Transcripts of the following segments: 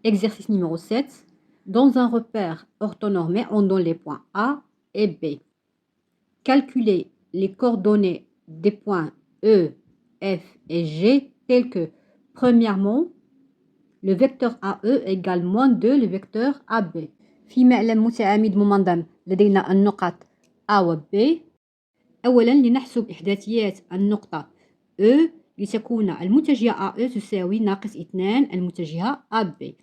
Exercice numéro 7. Dans un repère orthonormé, on donne les points A et B. Calculez les coordonnées des points E, F et G tels que, premièrement, le vecteur AE égale moins 2 le vecteur AB. في معلم متعامد ممنظم لدينا النقط A و B. أولا لنحسب إحداثيات النقطة E لتكون المتجهة AE تساوي ناقص 2 المتجهة AB.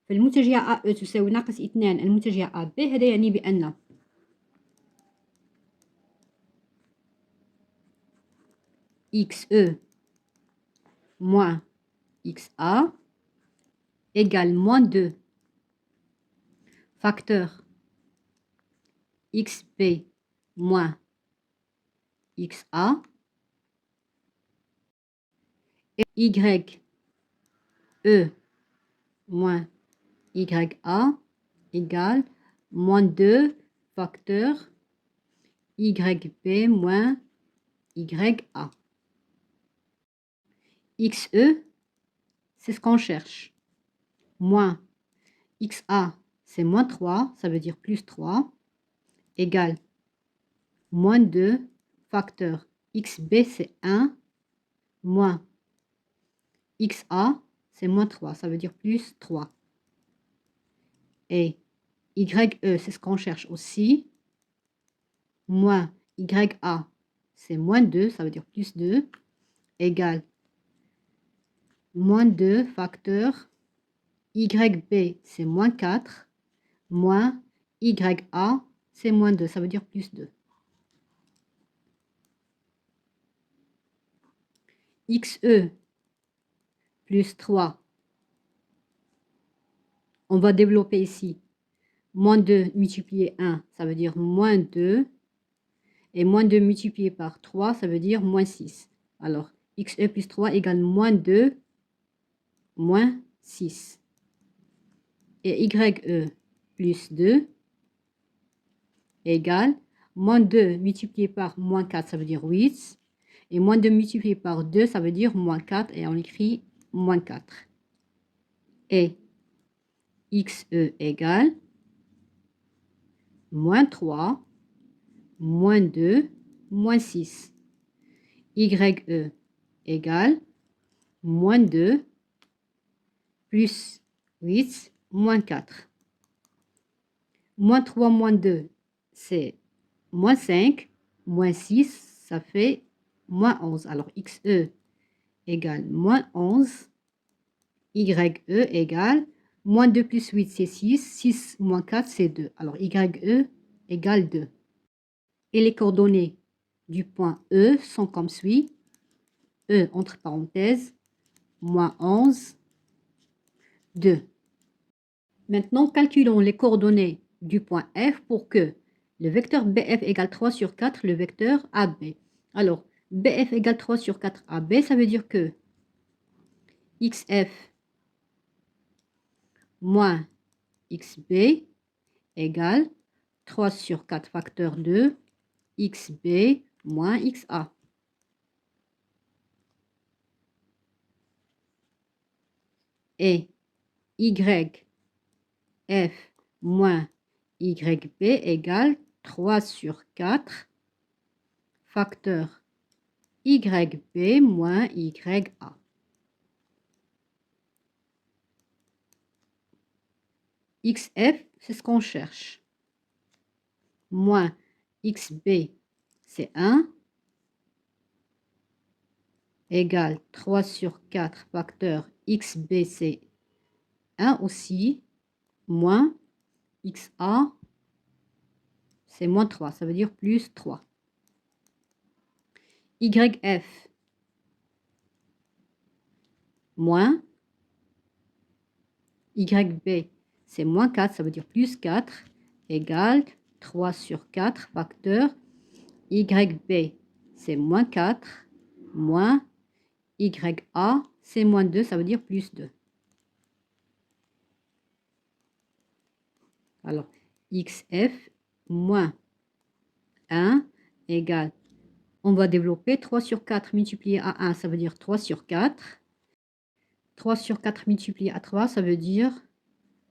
فالمتجهة AE تساوي ناقص 2 المتجهة AB. هذا يعني بأن XE moins XA égale moins 2 facteur XB moins XA et YE moins YA égale moins 2 facteur YB moins YA. XE, c'est ce qu'on cherche. Moins XA, c'est moins 3, ça veut dire plus 3, égale moins 2, facteur XB, c'est 1, moins XA, c'est moins 3, ça veut dire plus 3. Et YE, c'est ce qu'on cherche aussi. Moins YA, c'est moins 2, ça veut dire plus 2, égale moins 2 facteur YB, c'est moins 4, moins YA, c'est moins 2, ça veut dire plus 2. XE plus 3, on va développer ici. Moins 2 multiplié 1, ça veut dire moins 2. Et moins 2 multiplié par 3, ça veut dire moins 6. Alors, XE plus 3 égale moins 2, moins 6. Et YE plus 2 égale moins 2 multiplié par moins 4, ça veut dire 8. Et moins 2 multiplié par 2, ça veut dire moins 4. Et on écrit moins 4. Et XE égale moins 3, moins 2, moins 6. YE égale moins 2, plus 8, moins 4. Moins 3, moins 2, c'est moins 5, moins 6, ça fait moins 11. Alors, XE égale moins 11, YE égale moins 2 plus 8, c'est 6, 6 moins 4, c'est 2. Alors, YE égale 2. Et les coordonnées du point E sont comme suit. E, entre parenthèses, moins 11, 2. Maintenant, calculons les coordonnées du point F pour que le vecteur BF égale 3 sur 4, le vecteur AB. Alors, BF égale 3 sur 4 AB, ça veut dire que XF moins XB égale 3 sur 4 facteur 2, XB moins XA. Et YF moins YB égale 3 sur 4 facteur YB moins YA. XF, c'est ce qu'on cherche. Moins XB, c'est 1, égale 3 sur 4 facteur XB, c'est 1 aussi, moins XA, c'est moins 3, ça veut dire plus 3. YF, moins YB, c'est moins 4, ça veut dire plus 4, égale 3 sur 4 facteur YB, c'est moins 4, moins YA, c'est moins 2, ça veut dire plus 2. Alors, XF moins 1 égale, on va développer 3 sur 4 multiplié à 1, ça veut dire 3 sur 4. 3 sur 4 multiplié à 3, ça veut dire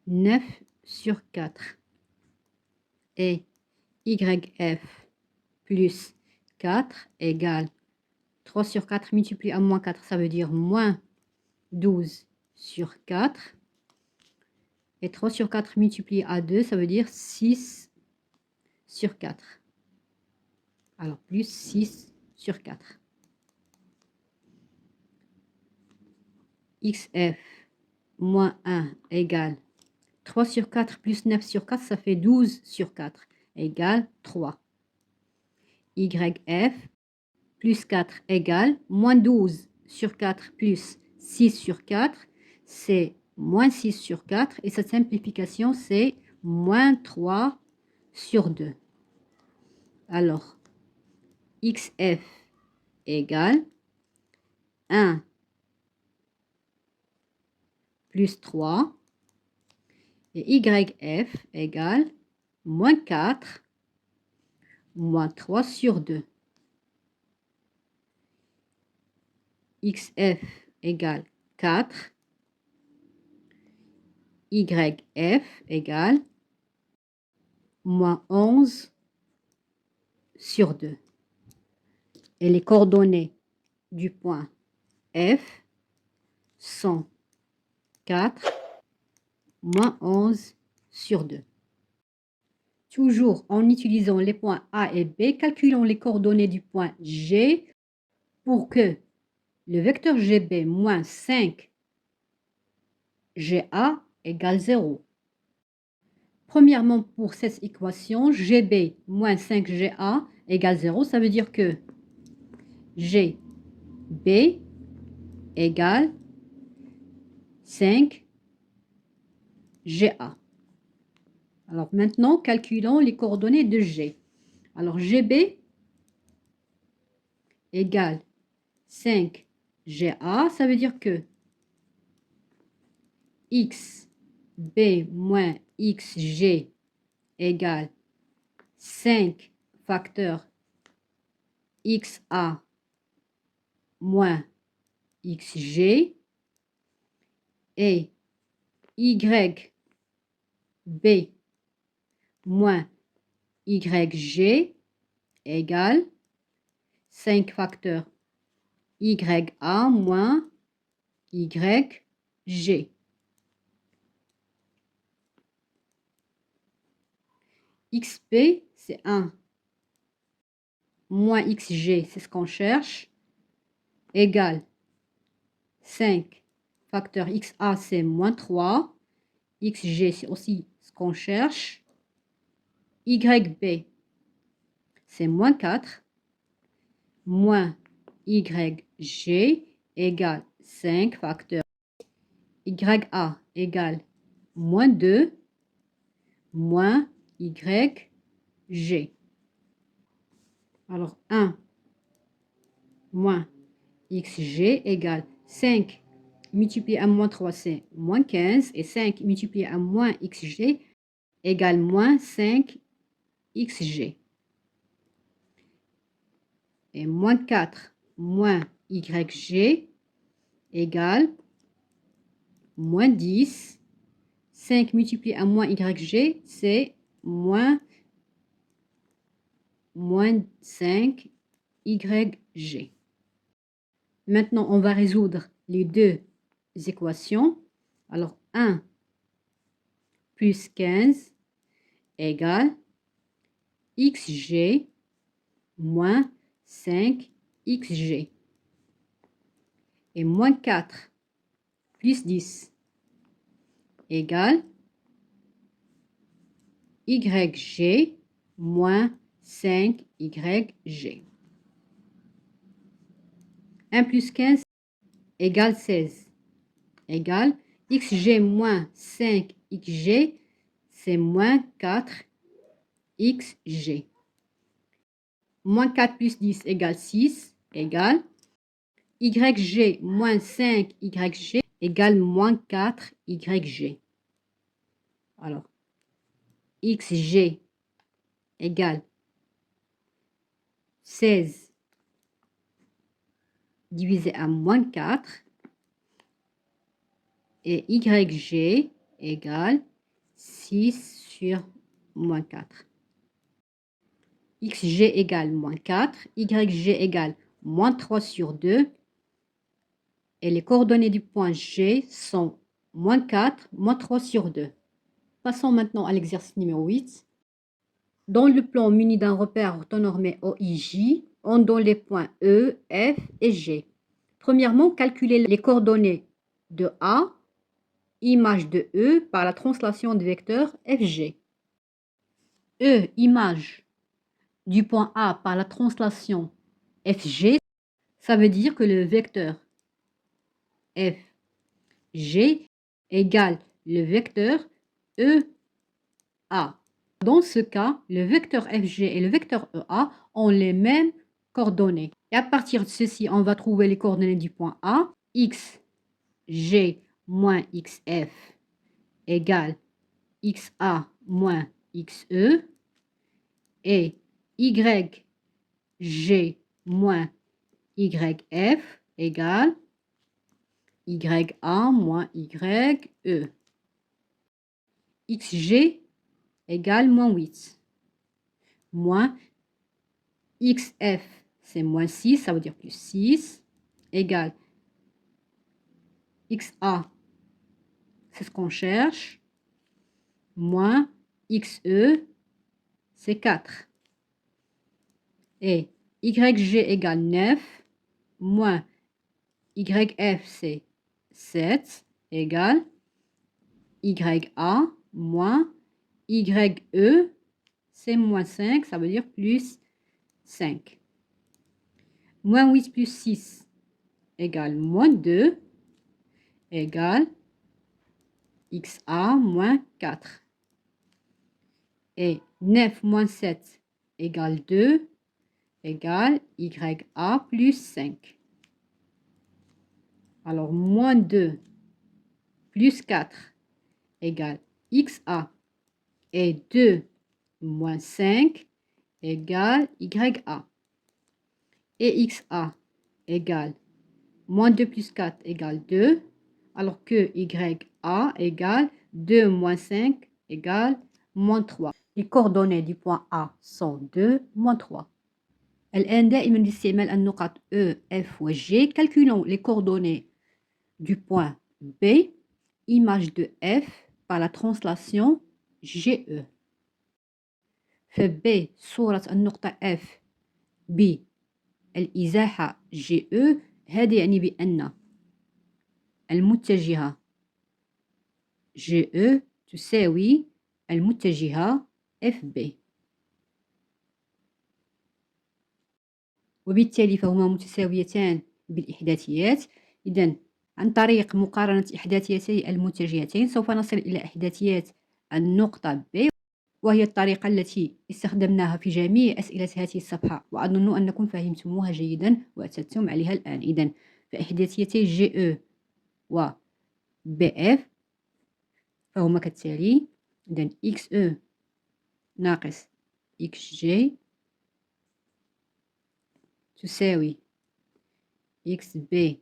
9 sur 4. Et YF plus 4 égale 3 sur 4 multiplié à moins 4, ça veut dire moins 12 sur 4. Et 3 sur 4 multiplié à 2, ça veut dire 6 sur 4. Alors, plus 6 sur 4. XF moins 1 égale 3 sur 4 plus 9 sur 4, ça fait 12 sur 4 égale 3. YF plus 4 égale moins 12 sur 4 plus 6 sur 4, c'est moins 6 sur 4. Et cette simplification, c'est moins 3 sur 2. Alors, XF égale 1 plus 3 et YF égale moins 4 moins 3 sur 2. XF égale 4, YF égale moins 11 sur 2. Et les coordonnées du point F sont 4 moins 11 sur 2. Toujours en utilisant les points A et B, calculons les coordonnées du point G pour que le vecteur GB moins 5 GA égale 0. Premièrement, pour cette équation, GB moins 5 GA égale 0, ça veut dire que GB égale 5 GA. Alors maintenant, calculons les coordonnées de G. Alors GB égale 5 GA, ça veut dire que XB moins XG égale 5 facteur XA moins XG et YB moins YG égale 5 facteur YA moins YG. XP, c'est 1 moins XG, c'est ce qu'on cherche, égale 5 facteur XA, c'est moins 3. XG, c'est aussi ce qu'on cherche. YB, c'est moins 4. Moins YG égale 5 facteur YA égale moins 2 moins YG. Alors 1 moins XG égale 5 multiplié à moins 3, c'est moins 15. Et 5 multiplié à moins XG égale moins 5 XG. Et moins 4 moins YG égale moins 10. 5 multiplié à moins YG, c'est moins 5 YG. Maintenant, on va résoudre les deux équations. Alors, 1 plus 15 égale XG moins 5 XG. Et moins 4 plus 10 égale YG moins 5 YG. 1 plus 15 égale 16. Égale XG moins 5 XG, c'est moins 4 XG. Moins 4 plus 10 égale 6, égale YG moins 5 YG égale moins 4 YG. Alors, XG égale 16 divisé à moins 4 et YG égale 6 sur moins 4. XG égale moins 4, YG égale moins 3 sur 2. Et les coordonnées du point G sont moins 4, moins 3 sur 2. Passons maintenant à l'exercice numéro 8. Dans le plan muni d'un repère orthonormé OIJ, on donne les points E, F et G. Premièrement, calculer les coordonnées de A, image de E, par la translation du vecteur FG. E, image du point A par la translation FG, ça veut dire que le vecteur FG égale le vecteur EA. Dans ce cas, le vecteur FG et le vecteur EA ont les mêmes coordonnées. Et à partir de ceci, on va trouver les coordonnées du point A. XG moins XF égale XA moins XE. Et YG moins YF égale YA moins YE. XG égale moins 8. Moins XF, c'est moins 6, ça veut dire plus 6, égale XA, c'est ce qu'on cherche, moins XE, c'est 4. Et YG égale 9, moins YF, c'est 7, égale YA, moins YE, c'est moins 5, ça veut dire plus 5. Moins 8 plus 6 égale moins 2, égale XA moins 4. Et 9 moins 7 égale 2, égale YA plus 5. Alors, moins 2 plus 4 égale XA. Et 2 moins 5 égale YA. Et XA égale moins 2 plus 4 égale 2. Alors que YA égale 2 moins 5 égale moins 3. Les coordonnées du point A sont 2, moins 3. الآن دائما باستعمال النقط E, F و G. Calculons les coordonnées du point B, image de F, par la translation GE. فB صورة النقطة F بالإزاحة GE، هذا يعني بأن المتجهة GE تساوي المتجهة FB، وبالتالي فهما متساويتان بالإحداثيات. إذن عن طريق مقارنة إحداثيتي المتجهتين سوف نصل إلى إحداثيات النقطة B، وهي الطريقة التي استخدمناها في جميع أسئلة هذه الصفحة، وأظن أنكم فهمتموها جيدا واعتدتم عليها الآن. إذن فإحداثيتي GE و BF فهما كالتالي. إذن XE ناقص XG تساوي XB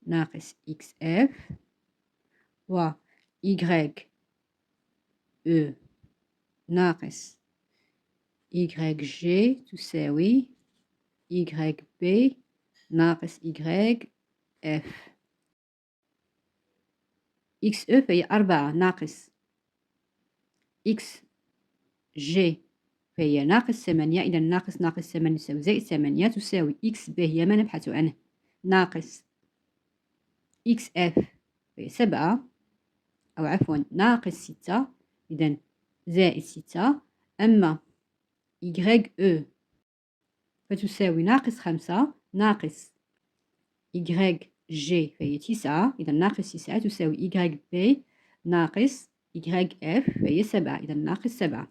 ناقص XF و YE ناقص YG تساوي YB ناقص YF. XE فهي 4 ناقص XG فهي ناقص 8. إذا ناقص ناقص 8 يساوي زائد 8 تساوي XB هي ما نبحث عنه ناقص XF فهي 7، أو عفوا ناقص 6، إذا زائد 6. أما YE فتساوي ناقص 5 ناقص YG فهي 9، إذا ناقص 9 تساوي YB ناقص YF فهي 7، إذا ناقص 7.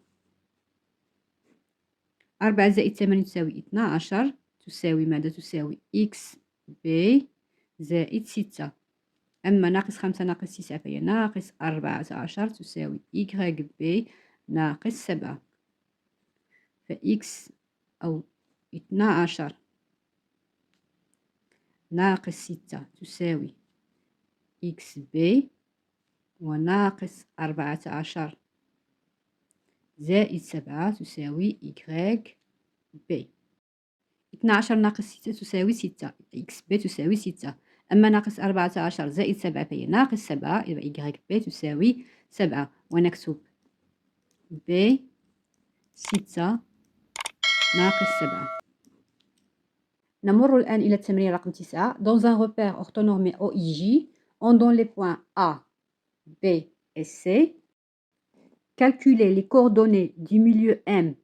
4 زائد 8 تساوي 12، تساوي ماذا؟ تساوي XB زائد 6. أما ناقص 5 ناقص 9 فهي ناقص 14 تساوي YB ناقص 7. فX أو 12 ناقص 6 تساوي XB، وناقص 14 زائد 7 تساوي إكغيك بي. 12 ناقص 6 تساوي 6، إكس بي تساوي 6. أما ناقص 14 زائد 7 فهي ناقص 7، يبقى إكغيك بي تساوي 7. ونكتب بي 6 ناقص 7. نمر الآن إلى التمرين رقم 9. Dans un repère orthonormé OIJ, on donne les points A, B et C. Calculer les coordonnées du milieu M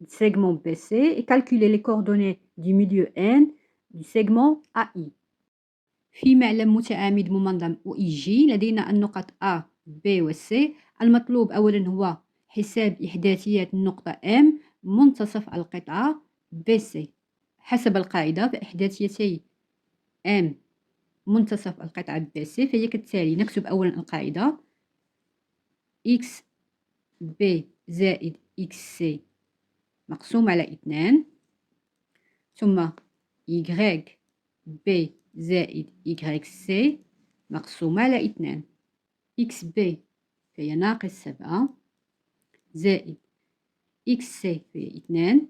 du segment BC et calculer les coordonnées du milieu N du segment AI. في معلم متعامد ممنظم OIJ لدينا النقط A, B و C. المطلوب أولا هو حساب إحداثيات النقطة M منتصف القطعة BC. حسب القاعدة فإحداثيتي M منتصف القطعة BC فهي كالتالي. نكتب أولا القاعدة x b زائد x c مقسوم على 2، ثم y b زائد y c مقسوم على 2. x b فهي ناقص 7 زائد x c فهي 2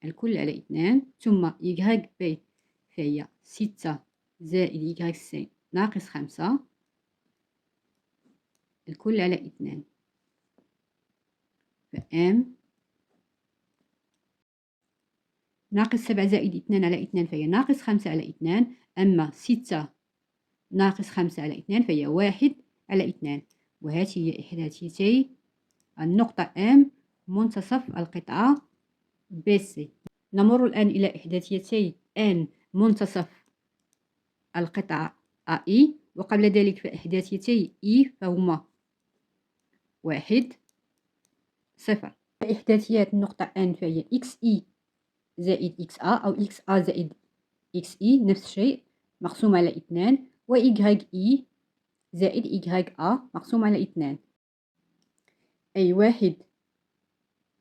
الكل على 2، ثم y b فهي 6 زائد y c ناقص 5 الكل على 2. فm ناقص 7 زائد 2 على 2 فهي ناقص 5 على 2، أما 6 ناقص 5 على 2 فهي 1 على 2. وهذه هي إحداثيتي النقطة M منتصف القطعة BC. نمر الآن إلى إحداثيتي N منتصف القطعة AI، وقبل ذلك فإحداثيتي E فهما 1 0. إحداثيات النقطة N فهي XE زائد XA أو XA زائد XE نفس الشيء مقسوم على 2، و YE زائد YA مقسوم على 2. أي 1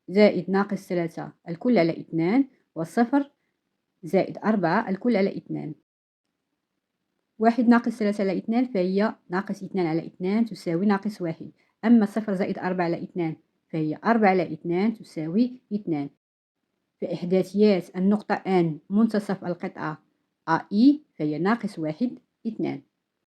زائد ناقص 3 الكل على 2، و0 زائد 4 الكل على 2. 1 ناقص 3 على 2 فهي ناقص 2 على 2 تساوي ناقص 1، أما 0 زائد 4 على 2 فهي 4 على 2 تساوي 2. فإحداثيات النقطة N منتصف القطعة AI فهي ناقص 1 2.